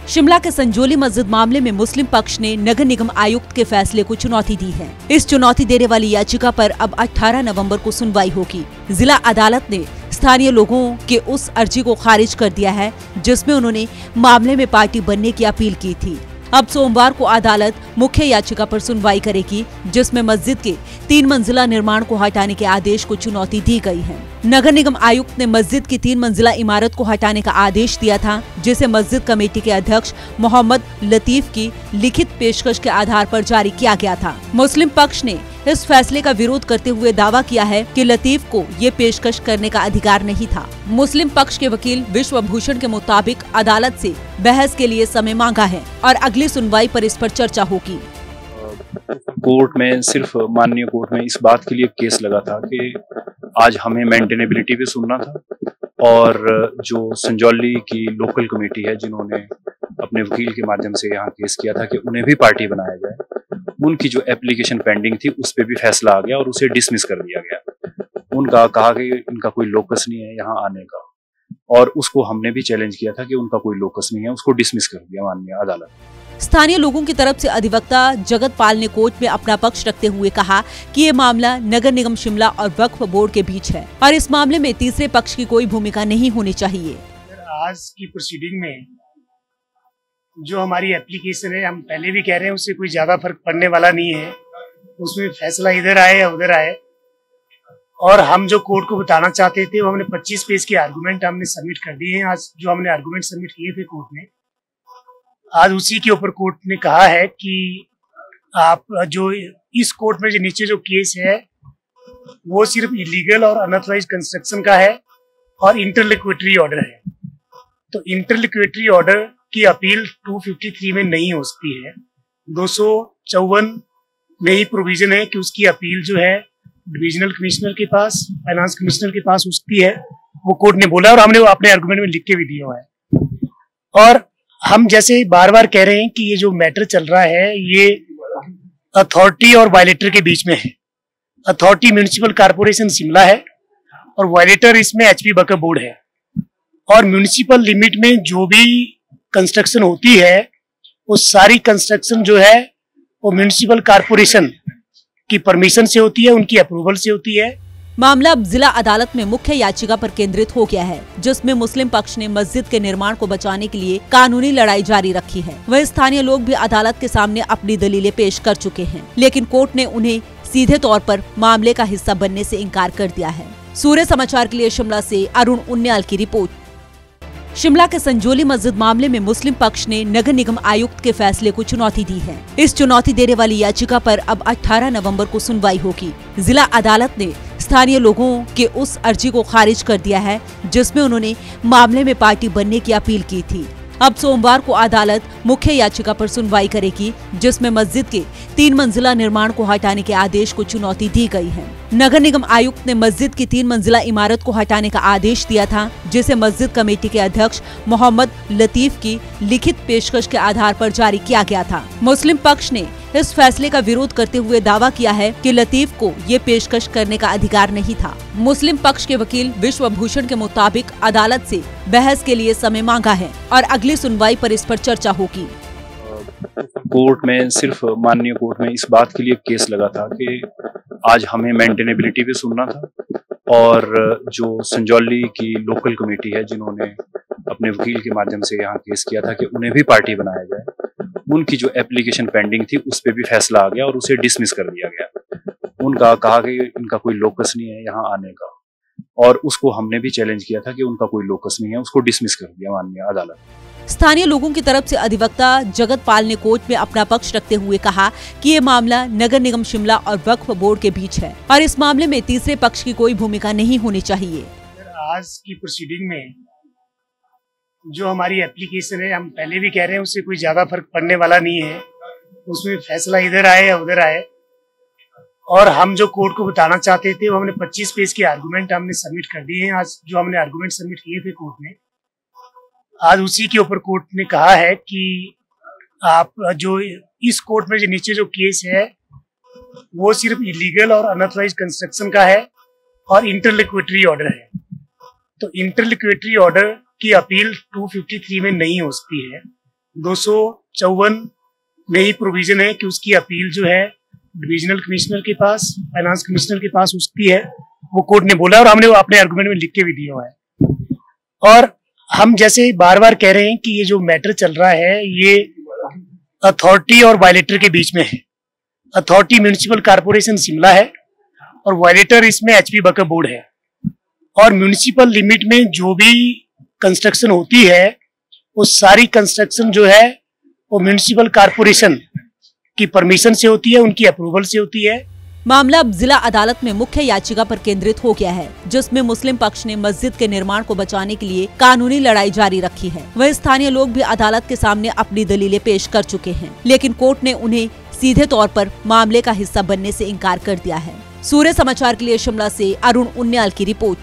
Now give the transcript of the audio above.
शिमला के संजौली मस्जिद मामले में मुस्लिम पक्ष ने नगर निगम आयुक्त के फैसले को चुनौती दी है। इस चुनौती देने वाली याचिका पर अब 18 नवंबर को सुनवाई होगी। जिला अदालत ने स्थानीय लोगों के उस अर्जी को खारिज कर दिया है जिसमें उन्होंने मामले में पार्टी बनने की अपील की थी। अब सोमवार को अदालत मुख्य याचिका पर सुनवाई करेगी जिसमें मस्जिद के 3 मंजिला निर्माण को हटाने के आदेश को चुनौती दी गई है। नगर निगम आयुक्त ने मस्जिद की 3 मंजिला इमारत को हटाने का आदेश दिया था, जिसे मस्जिद कमेटी के अध्यक्ष मोहम्मद लतीफ की लिखित पेशकश के आधार पर जारी किया गया था। मुस्लिम पक्ष ने इस फैसले का विरोध करते हुए दावा किया है कि लतीफ को ये पेशकश करने का अधिकार नहीं था। मुस्लिम पक्ष के वकील विश्व भूषण के मुताबिक अदालत से बहस के लिए समय मांगा है और अगली सुनवाई पर इस पर चर्चा होगी। कोर्ट में सिर्फ माननीय कोर्ट में इस बात के लिए केस लगा था कि आज हमें मेंटेनेबिलिटी भी सुनना था और जो संजौली की लोकल कमेटी है जिन्होंने अपने वकील के माध्यम से यहाँ केस किया था कि उन्हें भी पार्टी बनाया जाए, उनकी जो एप्लीकेशन पेंडिंग थी उस पर भी फैसला आ गया और उसे डिसमिस कर दिया गया। उनका कहा कि इनका कोई लोकस नहीं है यहाँ आने का, और उसको हमने भी चैलेंज किया था कि उनका कोई लोकस नहीं है, उसको डिसमिस कर दिया माननीय अदालत। स्थानीय लोगों की तरफ से अधिवक्ता जगत पाल ने कोर्ट में अपना पक्ष रखते हुए कहा कि ये मामला नगर निगम शिमला और वक्फ बोर्ड के बीच है और इस मामले में तीसरे पक्ष की कोई भूमिका नहीं होनी चाहिए। आज की प्रोसीडिंग में जो हमारी एप्लीकेशन है, हम पहले भी कह रहे हैं, उससे कोई ज्यादा फर्क पड़ने वाला नहीं है। उसमें फैसला इधर आए या उधर आए, और हम जो कोर्ट को बताना चाहते थे वो हमने 25 पेज के आर्गुमेंट हमने सबमिट कर दिए हैं। आज जो हमने आर्गुमेंट सबमिट किए थे कोर्ट में, आज उसी के ऊपर कोर्ट ने कहा है कि आप जो इस कोर्ट में जो नीचे जो केस है वो सिर्फ इलीगल और अनऑथराइज्ड कंस्ट्रक्शन का है और इंटरलिक्विटरी ऑर्डर है। तो इंटरलिक्विटरी ऑर्डर की अपील 253 में नहीं हो सकती है। 254 में ही प्रोविजन है कि उसकी अपील जो है डिविजनल कमिश्नर के पास, फाइनेंस कमिश्नर के पास उसकी है, वो कोर्ट ने बोला और हमने वो अपने आर्गुमेंट में लिख के भी दिया हुआ है। और हम जैसे बार बार कह रहे हैं कि ये जो मैटर चल रहा है ये अथॉरिटी और वायलेटर के बीच में है। अथॉरिटी म्युनिसिपल कारपोरेशन शिमला है और वायलेटर इसमें एचपी वक्फ बोर्ड है। और म्युनिसिपल लिमिट में जो भी कंस्ट्रक्शन होती है वो सारी कंस्ट्रक्शन जो है वो म्युनिसिपल कारपोरेशन की परमिशन से होती है, उनकी अप्रूवल से होती है। मामला अब जिला अदालत में मुख्य याचिका पर केंद्रित हो गया है, जिसमें मुस्लिम पक्ष ने मस्जिद के निर्माण को बचाने के लिए कानूनी लड़ाई जारी रखी है। वह स्थानीय लोग भी अदालत के सामने अपनी दलीलें पेश कर चुके हैं, लेकिन कोर्ट ने उन्हें सीधे तौर पर मामले का हिस्सा बनने से इनकार कर दिया है। सूर्य समाचार के लिए शिमला से अरुण उन्याल की रिपोर्ट। शिमला के संजौली मस्जिद मामले में मुस्लिम पक्ष ने नगर निगम आयुक्त के फैसले को चुनौती दी है। इस चुनौती देने वाली याचिका पर अब 18 नवंबर को सुनवाई होगी। जिला अदालत ने स्थानीय लोगों के उस अर्जी को खारिज कर दिया है जिसमें उन्होंने मामले में पार्टी बनने की अपील की थी। अब सोमवार को अदालत मुख्य याचिका पर सुनवाई करेगी जिसमें मस्जिद के 3 मंजिला निर्माण को हटाने के आदेश को चुनौती दी गई है। नगर निगम आयुक्त ने मस्जिद की 3 मंजिला इमारत को हटाने का आदेश दिया था, जिसे मस्जिद कमेटी के अध्यक्ष मोहम्मद लतीफ की लिखित पेशकश के आधार पर जारी किया गया था। मुस्लिम पक्ष ने इस फैसले का विरोध करते हुए दावा किया है कि लतीफ को ये पेशकश करने का अधिकार नहीं था। मुस्लिम पक्ष के वकील विश्व भूषण के मुताबिक अदालत से बहस के लिए समय मांगा है और अगली सुनवाई पर इस पर चर्चा होगी। कोर्ट में सिर्फ माननीय कोर्ट में इस बात के लिए केस लगा था कि आज हमें मेंटेनेबिलिटी भी सुनना था और जो संजौली की लोकल कमेटी है जिन्होंने अपने वकील के माध्यम से यहाँ केस किया था कि उन्हें भी पार्टी बनाया जाए, उनकी जो एप्लीकेशन पेंडिंग थी उस पर भी फैसला आ गया और उसे डिसमिस कर दिया गया। उनका कहा कि इनका कोई लोकस नहीं है यहाँ आने का, और उसको हमने भी चैलेंज किया था कि उनका कोई लोकस नहीं है, उसको डिसमिस कर दिया माननीय अदालत। स्थानीय लोगों की तरफ से अधिवक्ता जगत पाल ने कोर्ट में अपना पक्ष रखते हुए कहा कि ये मामला नगर निगम शिमला और वक्फ बोर्ड के बीच है और इस मामले में तीसरे पक्ष की कोई भूमिका नहीं होनी चाहिए। आज की प्रोसीडिंग में जो हमारी एप्लीकेशन है, हम पहले भी कह रहे हैं, उससे कोई ज्यादा फर्क पड़ने वाला नहीं है। उसमें फैसला इधर आए या उधर आए, और हम जो कोर्ट को बताना चाहते थे वो हमने 25 पेज के आर्गुमेंट हमने सबमिट कर दिए हैं। आज जो हमने आर्गुमेंट सबमिट किए थे कोर्ट में, आज उसी के ऊपर कोर्ट ने कहा है कि आप जो इस कोर्ट में जो नीचे जो केस है वो सिर्फ इलीगल और अनऑथराइज्ड कंस्ट्रक्शन का है और इंटरलिक्विटरी ऑर्डर है। तो इंटरलिक्विटरी ऑर्डर की अपील 253 में नहीं हो सकती है। 254 में ही प्रोविजन है कि उसकी अपील जो है डिविजनल कमिश्नर के पास, फाइनेंस कमिश्नर के पास उसकी है, वो कोर्ट ने बोला और हमने वो अपने आर्गुमेंट में लिख के भी दिया हुआ है। और हम जैसे बार बार कह रहे हैं कि ये जो मैटर चल रहा है ये अथॉरिटी और वायलेटर के बीच में है। अथॉरिटी म्यूनिसिपल कारपोरेशन शिमला है और वायलेटर इसमें एचपी बकर बोर्ड है। और म्यूनिसिपल लिमिट में जो भी कंस्ट्रक्शन होती है वो सारी कंस्ट्रक्शन जो है वो म्यूनिसिपल कारपोरेशन की परमिशन से होती है, उनकी अप्रूवल से होती है। मामला अब जिला अदालत में मुख्य याचिका पर केंद्रित हो गया है, जिसमें मुस्लिम पक्ष ने मस्जिद के निर्माण को बचाने के लिए कानूनी लड़ाई जारी रखी है। वह स्थानीय लोग भी अदालत के सामने अपनी दलीलें पेश कर चुके हैं, लेकिन कोर्ट ने उन्हें सीधे तौर पर मामले का हिस्सा बनने से इनकार कर दिया है। सूर्य समाचार के लिए शिमला से अरुण उन्याल की रिपोर्ट।